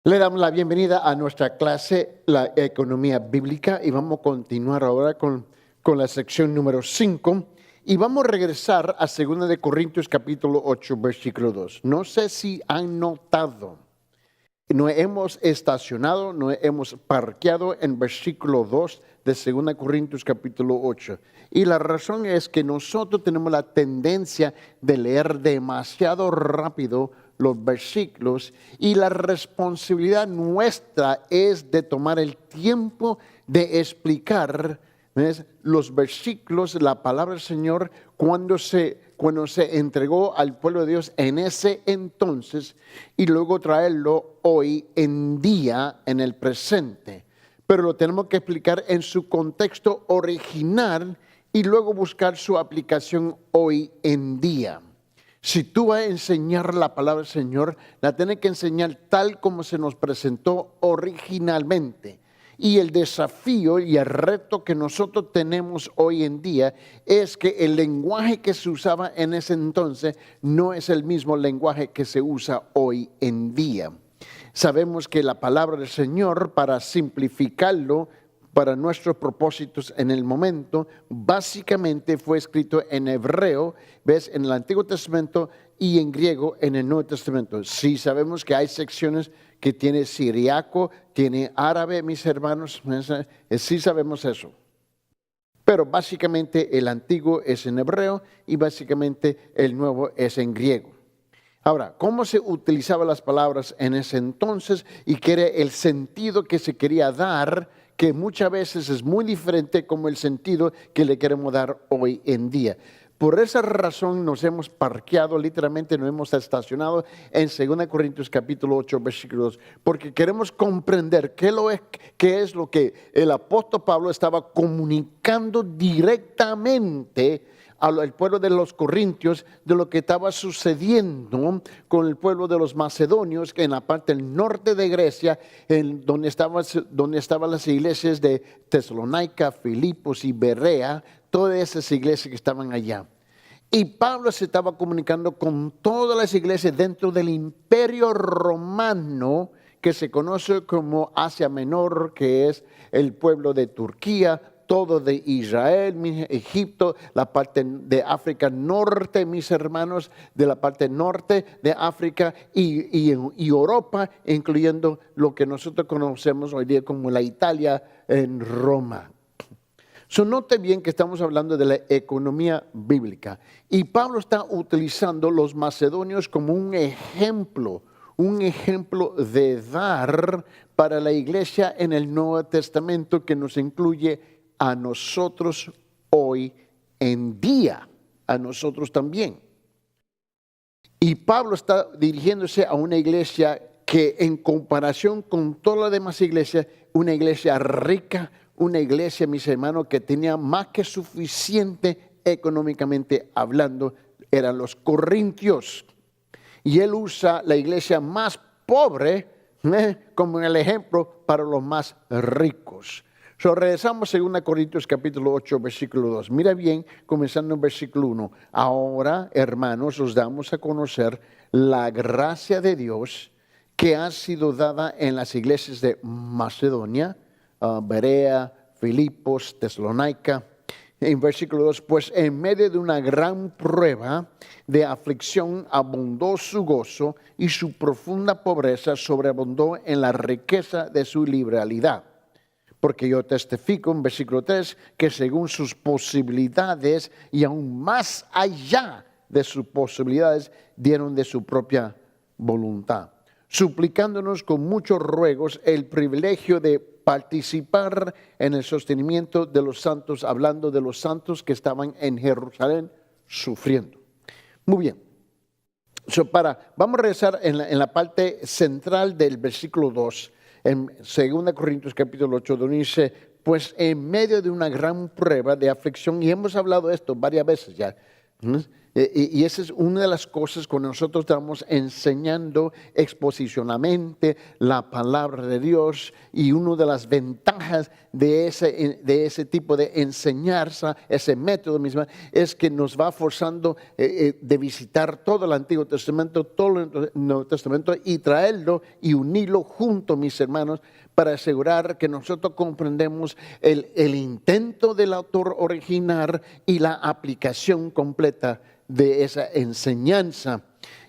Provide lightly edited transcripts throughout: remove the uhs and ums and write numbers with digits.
Le damos la bienvenida a nuestra clase, la economía bíblica, y vamos a continuar ahora con la sección número 5. Y vamos a regresar a 2 de Corintios capítulo 8, versículo 2. No sé si han notado, nos hemos estacionado, nos hemos parqueado en versículo 2 de 2 Corintios capítulo 8. Y la razón es que nosotros tenemos la tendencia de leer demasiado rápido los versículos, y la responsabilidad nuestra es de tomar el tiempo de explicar, ¿ves?, los versículos, la palabra del Señor, cuando se entregó al pueblo de Dios en ese entonces, y luego traerlo hoy en día, en el presente. Pero lo tenemos que explicar en su contexto original y luego buscar su aplicación hoy en día. Si tú vas a enseñar la palabra del Señor, la tienes que enseñar tal como se nos presentó originalmente. Y el desafío y el reto que nosotros tenemos hoy en día es que el lenguaje que se usaba en ese entonces no es el mismo lenguaje que se usa hoy en día. Sabemos que la palabra del Señor, para simplificarlo, para nuestros propósitos en el momento, básicamente fue escrito en hebreo, ¿ves?, en el Antiguo Testamento, y en griego en el Nuevo Testamento. Sí sabemos que hay secciones que tiene siriaco, tiene árabe, mis hermanos, sí sabemos eso. Pero básicamente el antiguo es en hebreo y básicamente el nuevo es en griego. Ahora, ¿cómo se utilizaban las palabras en ese entonces y qué era el sentido que se quería dar, que muchas veces es muy diferente como el sentido que le queremos dar hoy en día? Por esa razón nos hemos parqueado, literalmente nos hemos estacionado en 2 Corintios capítulo 8, versículos, porque queremos comprender qué es lo que el apóstol Pablo estaba comunicando directamente al pueblo de los corintios de lo que estaba sucediendo con el pueblo de los macedonios, que en la parte del norte de Grecia, donde estaban las iglesias de Tesalónica, Filipos y Berea, todas esas iglesias que estaban allá. Y Pablo se estaba comunicando con todas las iglesias dentro del imperio romano, que se conoce como Asia Menor, que es el pueblo de Turquía, todo de Israel, Egipto, la parte de África Norte, mis hermanos, de la parte norte de África y Europa, incluyendo lo que nosotros conocemos hoy día como la Italia en Roma. Note bien que estamos hablando de la economía bíblica, y Pablo está utilizando los macedonios como un ejemplo de dar para la iglesia en el Nuevo Testamento, que nos incluye a nosotros hoy en día, a nosotros también. Y Pablo está dirigiéndose a una iglesia que, en comparación con todas las demás iglesias, una iglesia rica, una iglesia, mis hermanos, que tenía más que suficiente económicamente hablando, eran los corintios. Y él usa la iglesia más pobre como el ejemplo para los más ricos. Regresamos a 2 Corintios capítulo 8, versículo 2. Mira bien, comenzando en versículo 1. Ahora, hermanos, os damos a conocer la gracia de Dios que ha sido dada en las iglesias de Macedonia, Berea, Filipos, Tesalónica. En versículo 2, pues en medio de una gran prueba de aflicción abundó su gozo, y su profunda pobreza sobreabundó en la riqueza de su liberalidad. Porque yo testifico en versículo 3 que según sus posibilidades y aún más allá de sus posibilidades dieron de su propia voluntad, suplicándonos con muchos ruegos el privilegio de participar en el sostenimiento de los santos, hablando de los santos que estaban en Jerusalén sufriendo. Muy bien. Vamos a regresar en la parte central del versículo 2, en 2 Corintios capítulo 8, donde dice, pues en medio de una gran prueba de aflicción, y hemos hablado de esto varias veces ya, ¿Mm? Y esa es una de las cosas cuando nosotros estamos enseñando exposicionalmente la palabra de Dios, y una de las ventajas de ese tipo de enseñanza, ese método mismo, es que nos va forzando de visitar todo el Antiguo Testamento, todo el Nuevo Testamento, y traerlo y unirlo junto, mis hermanos, para asegurar que nosotros comprendemos el intento del autor original y la aplicación completa de esa enseñanza.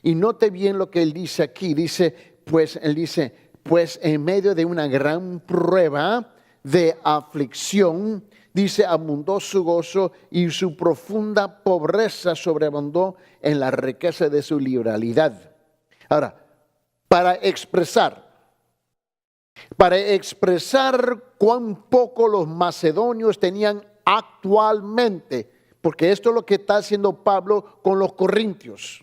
Y note bien lo que él dice aquí. Él dice, pues en medio de una gran prueba de aflicción, dice, abundó su gozo, y su profunda pobreza sobreabundó en la riqueza de su liberalidad. Ahora, para expresar cuán poco los macedonios tenían actualmente, porque esto es lo que está haciendo Pablo con los corintios.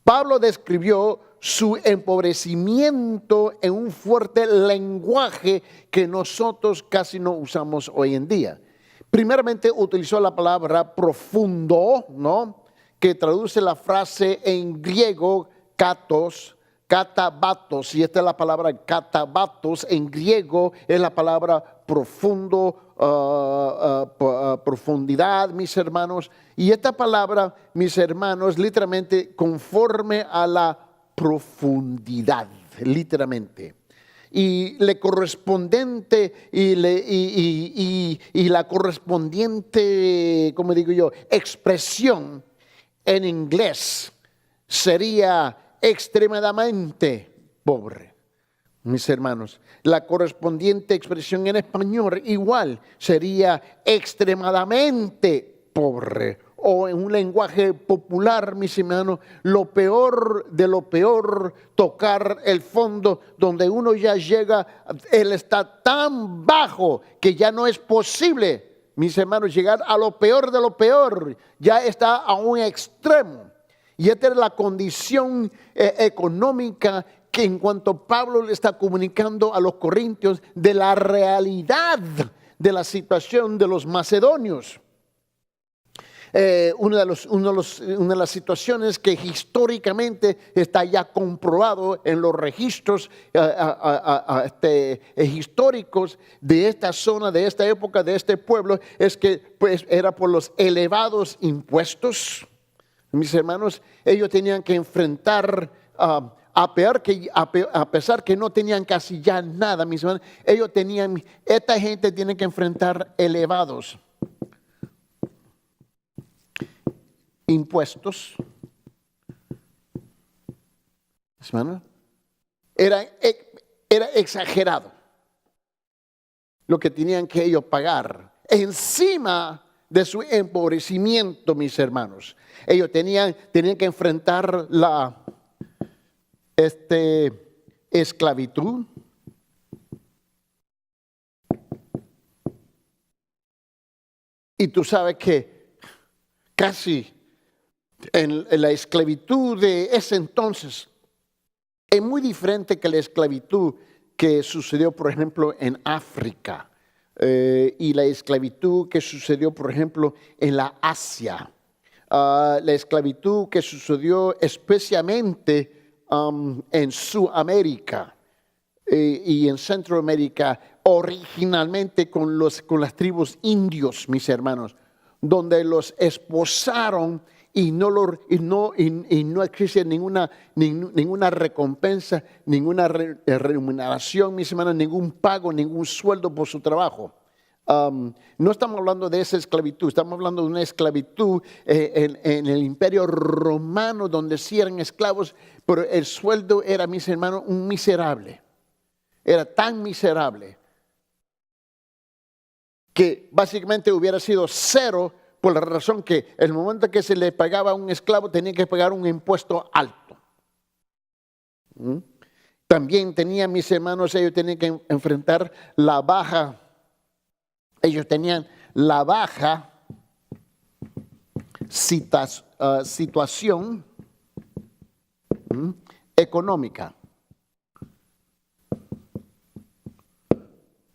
Pablo describió su empobrecimiento en un fuerte lenguaje que nosotros casi no usamos hoy en día. Primeramente utilizó la palabra profundo, ¿no?, que traduce la frase en griego katabatos, y esta es la palabra katabatos en griego, es la palabra profundo, profundidad, mis hermanos. Y esta palabra, mis hermanos, literalmente conforme a la profundidad, literalmente. Y la correspondiente y la correspondiente, como digo yo, expresión en inglés sería extremadamente pobre, mis hermanos. La correspondiente expresión en español igual sería extremadamente pobre, o en un lenguaje popular, mis hermanos, lo peor de lo peor, tocar el fondo donde uno ya llega. Él está tan bajo que ya no es posible, mis hermanos, llegar a lo peor de lo peor. Ya está a un extremo. Y esta es la condición económica que, en cuanto Pablo le está comunicando a los corintios de la realidad de la situación de los macedonios. Una de las situaciones que históricamente está ya comprobado en los registros históricos de esta zona, de esta época, de este pueblo, es que pues era por los elevados impuestos. Mis hermanos, ellos tenían que enfrentar, a pesar que no tenían casi ya nada, mis hermanos, esta gente tiene que enfrentar elevados impuestos. Mis hermanos, era exagerado lo que tenían que ellos pagar encima de su empobrecimiento, mis hermanos. Ellos tenían que enfrentar la esclavitud, y tú sabes que casi en la esclavitud de ese entonces es muy diferente que la esclavitud que sucedió, por ejemplo, en África. Y la esclavitud que sucedió, por ejemplo, en la Asia. La esclavitud que sucedió especialmente en Sudamérica y en Centroamérica, originalmente con las tribus indios, mis hermanos, donde los esposaron y no existe ninguna recompensa, ninguna remuneración, mis hermanos, ningún pago, ningún sueldo por su trabajo. No estamos hablando de esa esclavitud, estamos hablando de una esclavitud en el Imperio Romano, donde sí eran esclavos, pero el sueldo era, mis hermanos, un miserable. Era tan miserable que básicamente hubiera sido cero, por la razón que el momento que se le pagaba a un esclavo tenía que pagar un impuesto alto. También tenían, mis hermanos, ellos tenían que enfrentar la baja. Ellos tenían la baja situación económica.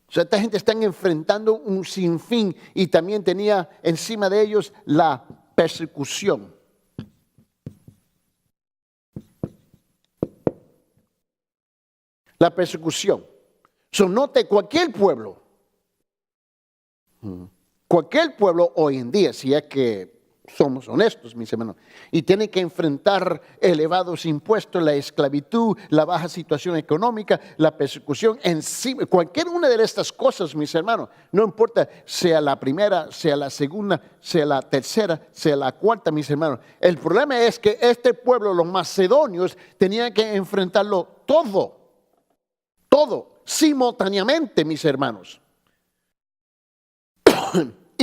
O sea, esta gente está enfrentando un sinfín, y también tenía encima de ellos la persecución. La persecución. Note cualquier pueblo hoy en día, si es que somos honestos, mis hermanos, y tiene que enfrentar elevados impuestos, la esclavitud, la baja situación económica, la persecución, encima, cualquier una de estas cosas, mis hermanos, no importa sea la primera, sea la segunda, sea la tercera, sea la cuarta, mis hermanos. El problema es que este pueblo, los macedonios, tenían que enfrentarlo todo, simultáneamente, mis hermanos.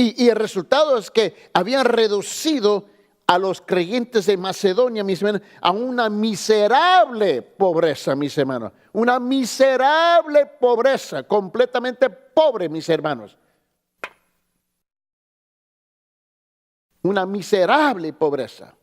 Y el resultado es que habían reducido a los creyentes de Macedonia, mis hermanos, a una miserable pobreza, mis hermanos. Una miserable pobreza, completamente pobre, mis hermanos. Una miserable pobreza.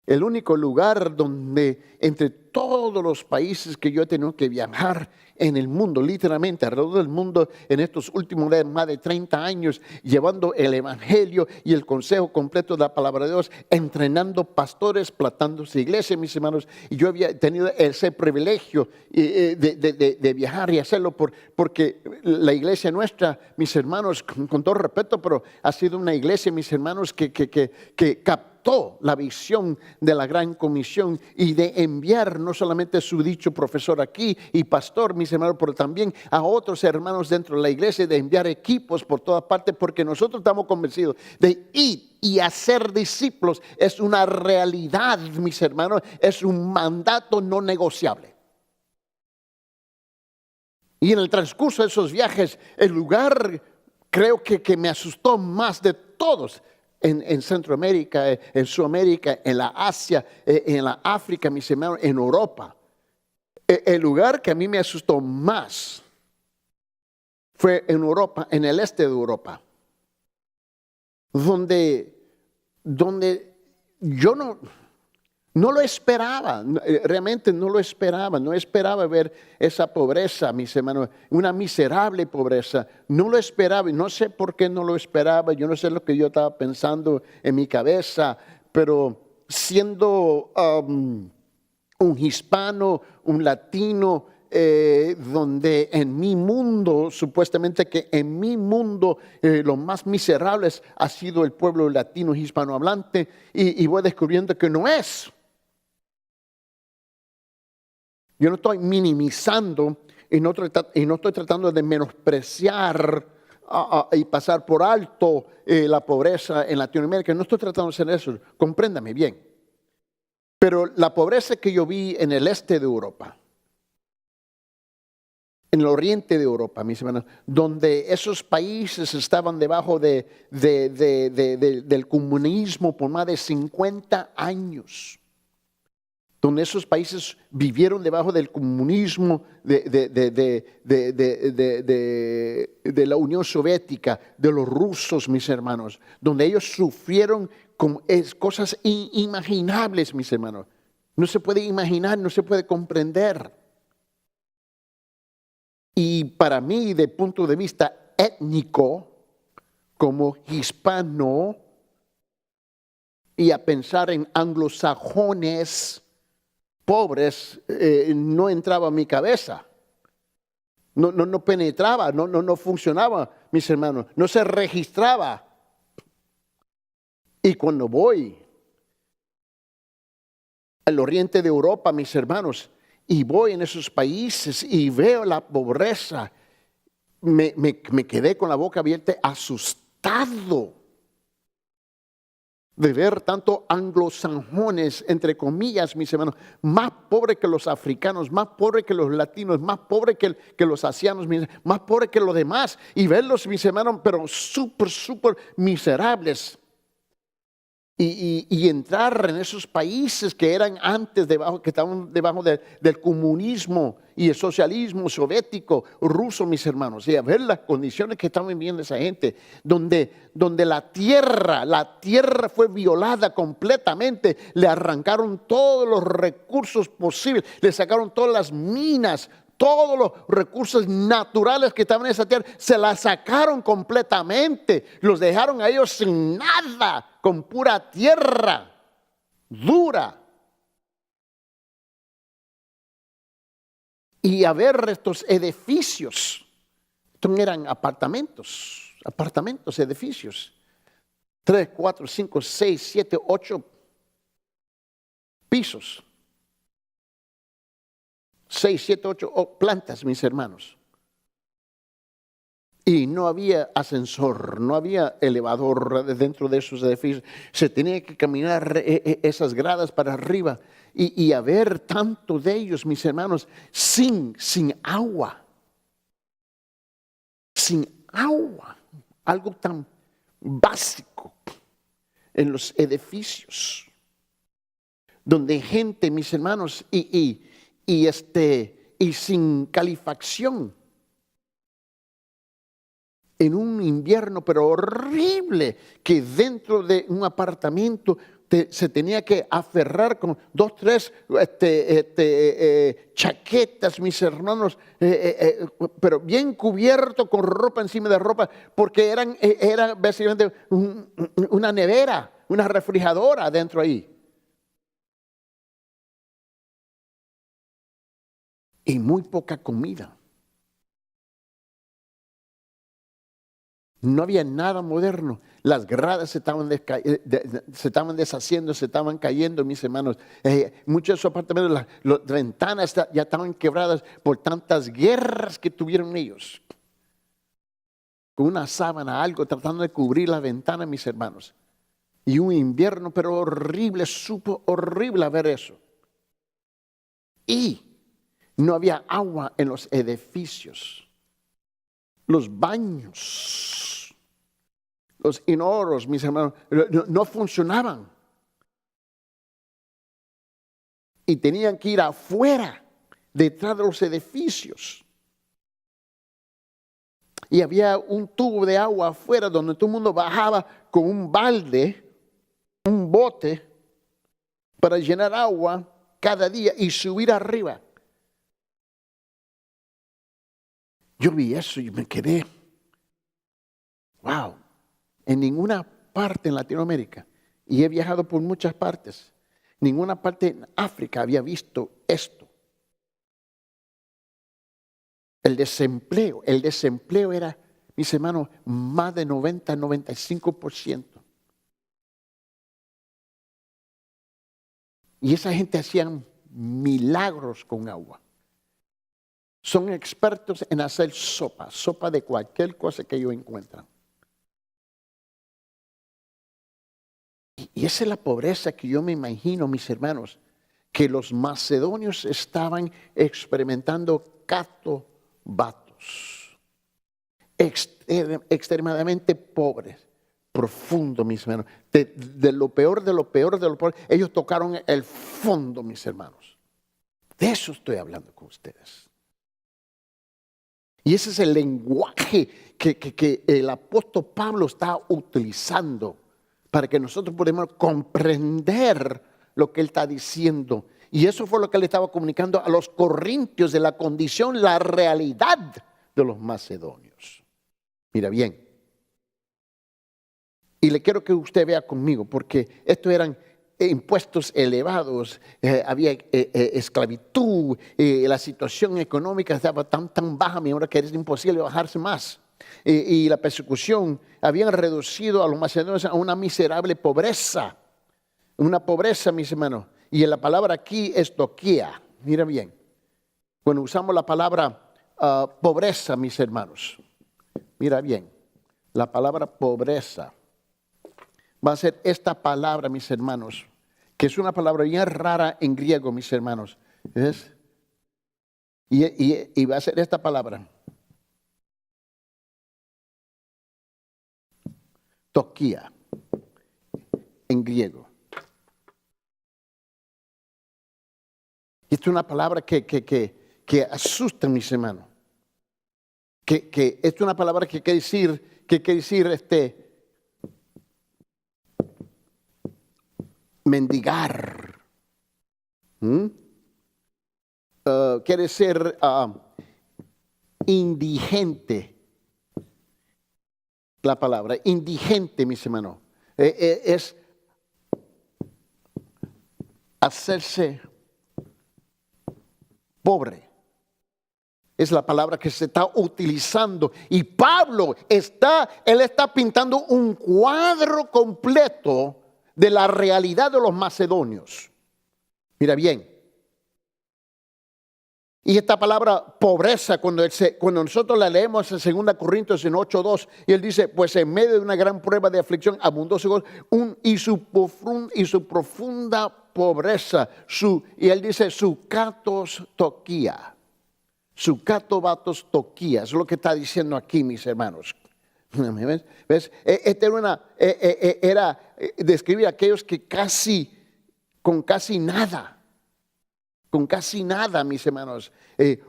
El único lugar donde entre todos los países que yo he tenido que viajar en el mundo, literalmente alrededor del mundo en estos últimos más de 30 años, llevando el evangelio y el consejo completo de la palabra de Dios, entrenando pastores, plantándose iglesias, mis hermanos. Y yo había tenido ese privilegio de viajar y hacerlo porque la iglesia nuestra, mis hermanos, con todo respeto, pero ha sido una iglesia, mis hermanos, que captó la visión de la gran comisión y de enviar no solamente su dicho profesor aquí y pastor, mis hermanos, pero también a otros hermanos dentro de la iglesia, de enviar equipos por todas partes, porque nosotros estamos convencidos de ir y hacer discípulos es una realidad, mis hermanos, es un mandato no negociable. Y en el transcurso de esos viajes, el lugar creo que me asustó más de todos, en Centroamérica, en Sudamérica, en la Asia, en la África, mis hermanos, en Europa. El lugar que a mí me asustó más fue en Europa, en el este de Europa, donde yo no lo esperaba, realmente no lo esperaba, no esperaba ver esa pobreza, mis hermanos, una miserable pobreza, no lo esperaba y no sé por qué no lo esperaba, yo no sé lo que yo estaba pensando en mi cabeza, pero siendo un hispano, un latino, donde en mi mundo, supuestamente que en mi mundo los más miserables ha sido el pueblo latino hispanohablante y voy descubriendo que no es. Yo no estoy minimizando y no estoy tratando de menospreciar y pasar por alto la pobreza en Latinoamérica. No estoy tratando de hacer eso, compréndame bien. Pero la pobreza que yo vi en el este de Europa, en el oriente de Europa, mis hermanos, donde esos países estaban debajo del comunismo por más de 50 años. Donde esos países vivieron debajo del comunismo de la Unión Soviética, de los rusos, mis hermanos, donde ellos sufrieron cosas inimaginables, mis hermanos. No se puede imaginar, no se puede comprender. Y para mí, de punto de vista étnico, como hispano, y a pensar en anglosajones pobres, no entraba a mi cabeza, no penetraba, no funcionaba, mis hermanos, no se registraba. Y cuando voy al oriente de Europa, mis hermanos, y voy en esos países y veo la pobreza, me quedé con la boca abierta, asustado de ver tanto anglosajones, entre comillas, mis hermanos, más pobres que los africanos, más pobres que los latinos, más pobres que los asianos, más pobres que los demás, y verlos, mis hermanos, pero súper miserables. Y entrar en esos países que eran antes que estaban debajo del comunismo y el socialismo soviético ruso, mis hermanos, y a ver las condiciones que estaban viviendo esa gente, donde la tierra fue violada completamente, le arrancaron todos los recursos posibles, le sacaron todas las minas, todos los recursos naturales que estaban en esa tierra, se la sacaron completamente. Los dejaron a ellos sin nada, con pura tierra dura. Y a ver estos edificios. Estos eran apartamentos, edificios. 3, 4, 5, 6, 7, 8 pisos. 6, 7, 8 plantas, mis hermanos. Y no había ascensor, no había elevador dentro de esos edificios. Se tenía que caminar esas gradas para arriba y haber tanto de ellos, mis hermanos, sin agua. Sin agua. Algo tan básico en los edificios. Donde gente, mis hermanos, y sin calefacción. En un invierno, pero horrible, que dentro de un apartamento se tenía que aferrar con 2, 3 chaquetas, mis hermanos, pero bien cubierto con ropa encima de ropa, porque era básicamente una nevera, una refrigeradora dentro ahí. Y muy poca comida. No había nada moderno. Las gradas se estaban deshaciendo, se estaban cayendo, mis hermanos. Muchos de esos apartamentos, las ventanas ya estaban quebradas por tantas guerras que tuvieron ellos. Con una sábana, algo, tratando de cubrir la ventana, mis hermanos. Y un invierno, pero horrible, súper horrible ver eso. Y no había agua en los edificios. Los baños, los inodoros, mis hermanos, no funcionaban. Y tenían que ir afuera, detrás de los edificios. Y había un tubo de agua afuera donde todo el mundo bajaba con un balde, un bote, para llenar agua cada día y subir arriba. Yo vi eso y me quedé, wow, en ninguna parte en Latinoamérica, y he viajado por muchas partes, ninguna parte en África había visto esto. El desempleo era, mis hermanos, más de 90-95%. Y esa gente hacían milagros con agua. Son expertos en hacer sopa de cualquier cosa que ellos encuentran. Y esa es la pobreza que yo me imagino, mis hermanos, que los macedonios estaban experimentando catobatos. Extremadamente pobres, profundo, mis hermanos. De lo peor, ellos tocaron el fondo, mis hermanos. De eso estoy hablando con ustedes. Y ese es el lenguaje que el apóstol Pablo está utilizando para que nosotros podamos comprender lo que él está diciendo. Y eso fue lo que él estaba comunicando a los corintios de la condición, la realidad de los macedonios. Mira bien. Y le quiero que usted vea conmigo, porque estos eran impuestos elevados, había esclavitud, la situación económica estaba tan baja, ahora que era imposible bajarse más. Y la persecución habían reducido a los macedonios a una miserable pobreza. Una pobreza, mis hermanos. Y la palabra aquí es toquía. Mira bien. Cuando usamos la palabra pobreza, mis hermanos. Mira bien. La palabra pobreza va a ser esta palabra, mis hermanos, que es una palabra bien rara en griego, mis hermanos. ¿Ves? Y va a ser esta palabra. Toquía, en griego. Y esta es una palabra que asusta, mis hermanos. Que es una palabra que quiere decir, mendigar. Quiere ser indigente. La palabra indigente, mis hermanos, es hacerse pobre. Es la palabra que se está utilizando. Y Pablo está pintando un cuadro completo de la realidad de los macedonios. Mira bien. Y esta palabra pobreza, cuando nosotros la leemos en 2 Corintios en 8:2, y él dice, pues en medio de una gran prueba de aflicción abundó su gozo y su profunda pobreza, y él dice, su katos toquía. Su catobatos toquía, es lo que está diciendo aquí, mis hermanos. ¿Ves? Era describir a aquellos que con casi nada, mis hermanos,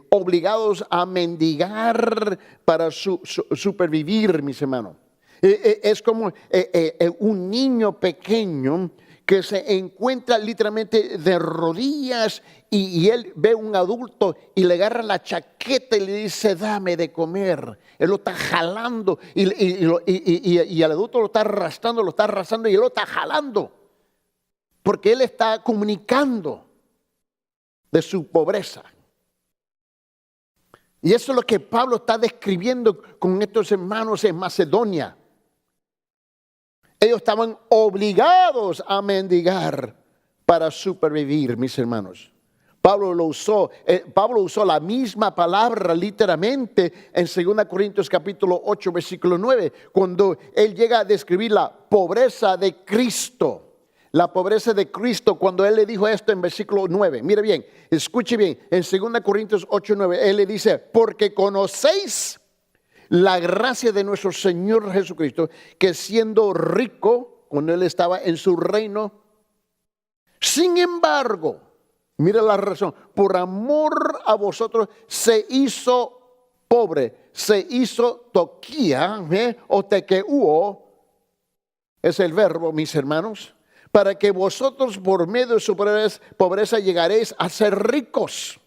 obligados a mendigar para supervivir, mis hermanos. Es como un niño pequeño que se encuentra literalmente de rodillas y él ve a un adulto y le agarra la chaqueta y le dice, dame de comer. Él lo está jalando y el adulto lo está arrastrando y él lo está jalando. Porque él está comunicando de su pobreza. Y eso es lo que Pablo está describiendo con estos hermanos en Macedonia. Ellos estaban obligados a mendigar para supervivir, mis hermanos. Pablo usó la misma palabra literalmente en 2 Corintios capítulo 8, versículo 9, cuando él llega a describir la pobreza de Cristo. La pobreza de Cristo, cuando él le dijo esto en versículo 9. Mire bien, escuche bien, en 2 Corintios 8, 9, él le dice, porque conocéis la gracia de nuestro Señor Jesucristo, que siendo rico, cuando él estaba en su reino, sin embargo, mira la razón, por amor a vosotros se hizo pobre, se hizo toquía, o tequeuo, es el verbo, mis hermanos, para que vosotros por medio de su pobreza llegaréis a ser ricos.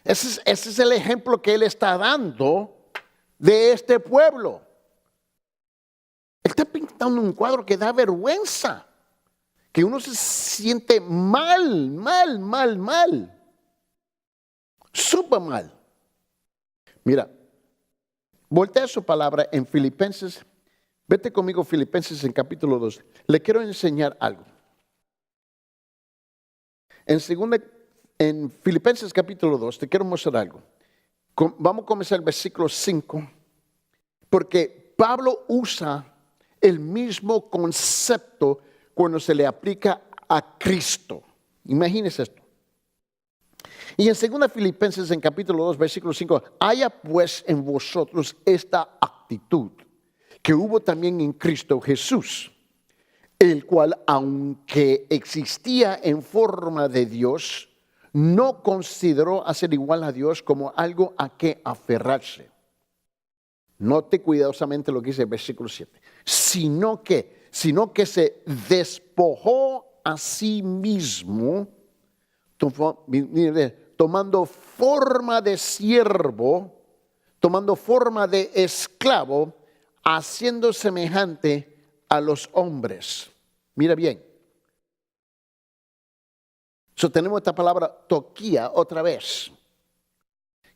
Ese es el ejemplo que él está dando de este pueblo. Él está pintando un cuadro que da vergüenza, que uno se siente mal, súper mal. Mira, voltea su palabra en Filipenses. Vete conmigo Filipenses en capítulo 2. Le quiero enseñar algo. En Filipenses capítulo 2 te quiero mostrar algo. Vamos a comenzar el versículo 5, porque Pablo usa el mismo concepto cuando se le aplica a Cristo. Imagínense esto. Y en 2 Filipenses en capítulo 2, versículo 5, haya pues en vosotros esta actitud que hubo también en Cristo Jesús, el cual, aunque existía en forma de Dios, no consideró a ser igual a Dios como algo a que aferrarse. Note cuidadosamente lo que dice el versículo 7. Sino que se despojó a sí mismo, tomando forma de siervo, tomando forma de esclavo, haciendo semejante a los hombres. Mira bien. Tenemos esta palabra toquía otra vez.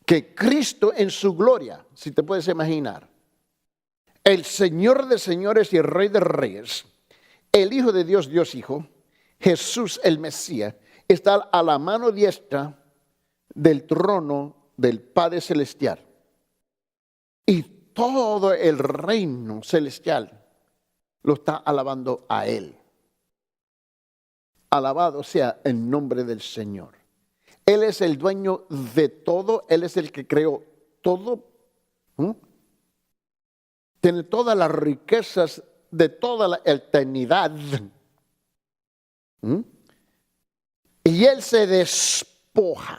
Que Cristo en su gloria, si te puedes imaginar, el Señor de señores y el Rey de reyes, el Hijo de Dios, Dios Hijo, Jesús el Mesías, está a la mano diestra del trono del Padre Celestial. Y todo el reino celestial lo está alabando a Él. Alabado sea el nombre del Señor. Él es el dueño de todo. Él es el que creó todo. Tiene todas las riquezas de toda la eternidad. Y Él se despoja.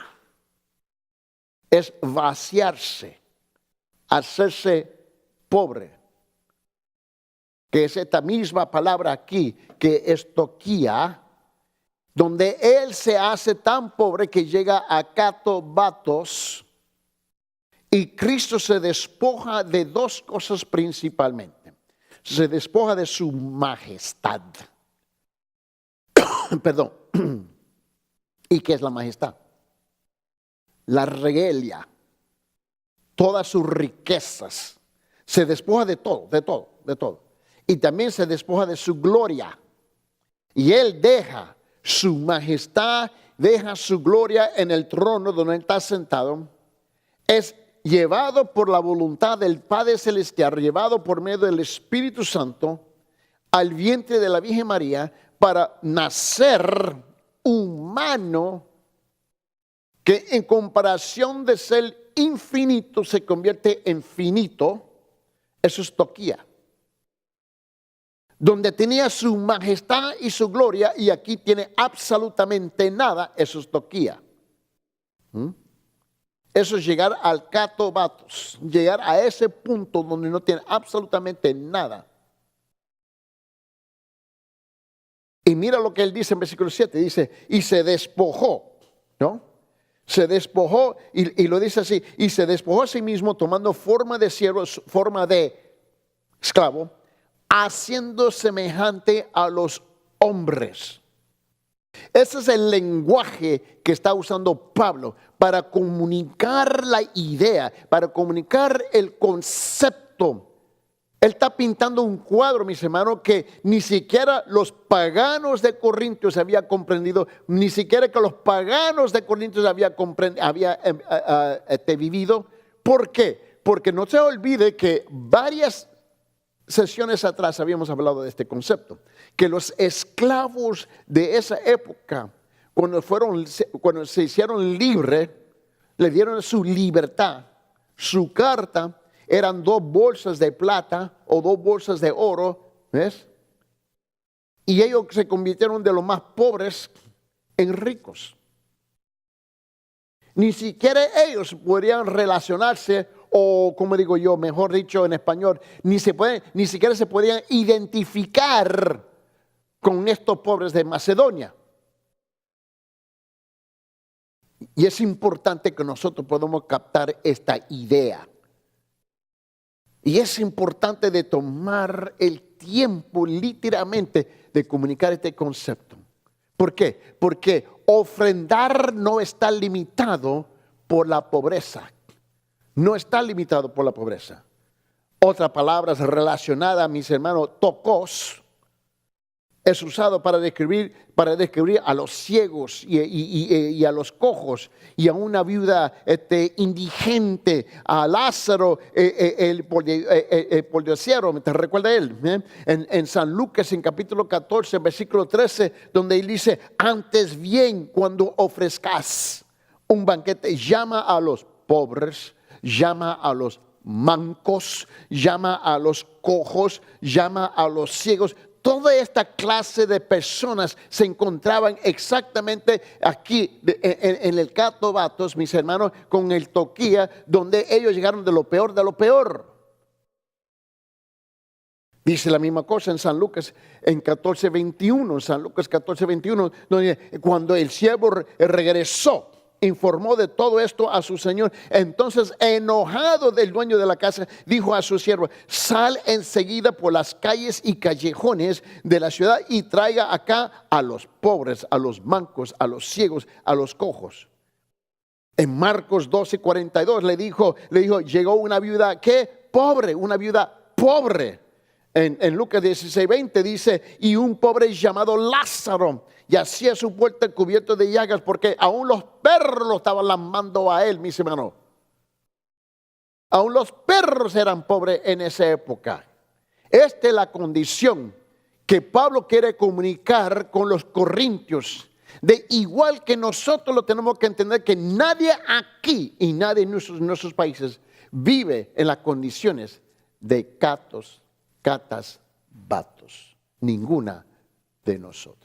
Es vaciarse. Hacerse pobre. Que es esta misma palabra aquí, que es toquía, donde Él se hace tan pobre que llega a catobatos Y Cristo se despoja de dos cosas principalmente. Se despoja de su majestad. Perdón. ¿Y qué es la majestad? La regalia. Todas sus riquezas. Se despoja de todo, de todo, de todo. Y también se despoja de su gloria. Y Él deja su majestad, deja su gloria en el trono donde Él está sentado. Es llevado por la voluntad del Padre Celestial, llevado por medio del Espíritu Santo al vientre de la Virgen María para nacer humano que en comparación de ser infinito se convierte en finito. Eso es toquía. Donde tenía su majestad y su gloria y aquí tiene absolutamente nada, eso es toquía. Eso es llegar al catobatos, llegar a ese punto donde no tiene absolutamente nada. Y mira lo que él dice en versículo 7, dice, y se despojó, ¿no? Se despojó, y lo dice así, y se despojó a sí mismo tomando forma de siervo, forma de esclavo, haciendo semejante a los hombres. Ese es el lenguaje que está usando Pablo para comunicar la idea, para comunicar el concepto. Él está pintando un cuadro, mis hermanos, que ni siquiera los paganos de Corintios habían comprendido, ni siquiera que los paganos de Corintios habían vivido. ¿Por qué? Porque no se olvide que varias sesiones atrás habíamos hablado de este concepto, que los esclavos de esa época, cuando se hicieron libres, le dieron su libertad. Su carta eran 2 bolsas de plata o 2 bolsas de oro, ¿ves? Y ellos se convirtieron de los más pobres en ricos. Ni siquiera ellos podrían relacionarse, o como digo yo, mejor dicho en español, ni siquiera se podían identificar con estos pobres de Macedonia. Y es importante que nosotros podamos captar esta idea. Y es importante de tomar el tiempo literalmente de comunicar este concepto. ¿Por qué? Porque ofrendar no está limitado por la pobreza. No está limitado por la pobreza. Otra palabra relacionada, mis hermanos, tokos, es usado para describir a los ciegos y a los cojos y a una viuda indigente, a Lázaro, el policiero, ¿te recuerda él? En San Lucas, en capítulo 14, versículo 13, donde él dice, antes bien, cuando ofrezcas un banquete, llama a los pobres, llama a los mancos, llama a los cojos, llama a los ciegos. Toda esta clase de personas se encontraban exactamente aquí en el catobatos, mis hermanos, con el toquía, donde ellos llegaron de lo peor de lo peor. Dice la misma cosa en San Lucas en 14:21, San Lucas 14:21, donde cuando el siervo regresó, informó de todo esto a su señor. Entonces, enojado del dueño de la casa, dijo a su siervo, sal enseguida por las calles y callejones de la ciudad y traiga acá a los pobres, a los mancos, a los ciegos, a los cojos. En Marcos 12:42 le dijo, llegó una viuda, ¿qué? Pobre, una viuda pobre. En Lucas 16:20 dice, y un pobre llamado Lázaro yacía su puerta cubierto de llagas, porque aún los perros lo estaban lamando a él, mis hermanos. Aún los perros eran pobres en esa época. Esta es la condición que Pablo quiere comunicar con los corintios. De igual que nosotros lo tenemos que entender, que nadie aquí y nadie en nuestros países vive en las condiciones de catas, batos. Ninguna de nosotros.